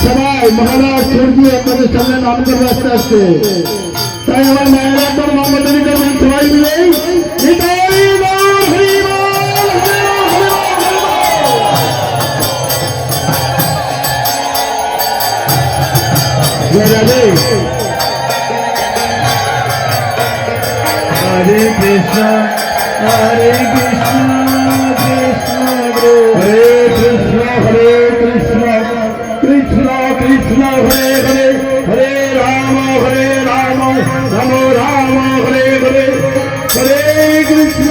সবাই মহারাজ সূর্য আপনাদের সামনে নাম করবে আস্তে আস্তে। তাই আমার মায়ের একবার মোহাম্মদ আলী করবেন সবাই মিলে हरे कृष्ण हरे कृष्ण कृष्ण हरे कृष्ण कृष्ण कृष्ण हरे हरे हरे राम राम राम हरे हरे हरे कृष्ण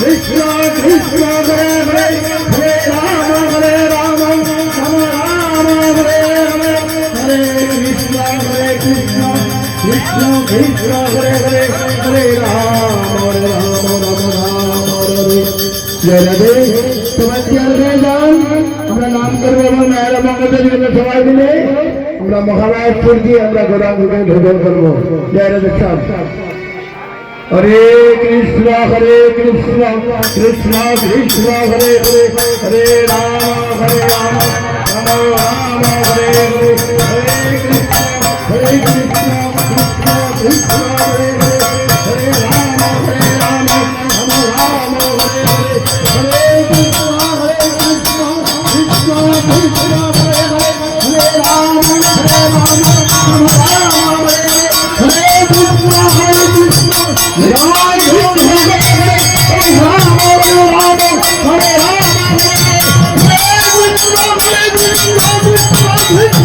कृष्ण कृष्ण हरे हरे हरे राम राम राम हरे हरे हरे कृष्ण कृष्ण कृष्ण हरे हरे हरे राम हरे जय राधे। সবাই চেয়ার হয়ে যান। আমরা নাম করবো এবং মেয়েরা মঙ্গলের জন্য সবাই মিলে আমরা মহারাজ দিয়ে আমরা গৌরাঙ্গকে ভোজন করবো। জয় রাধে সাহেব। हरे कृष्ण कृष्ण कृष्ण हरे हरे हरे राम राम राम हरे हरे हरे कृष्ण कृष्ण हरे हरे हरे राम राम राम हरे हरे हरे कृष्ण कृष्ण कृष्ण हरे हरे हरे राम राम हरे हरे कृष्ण Hare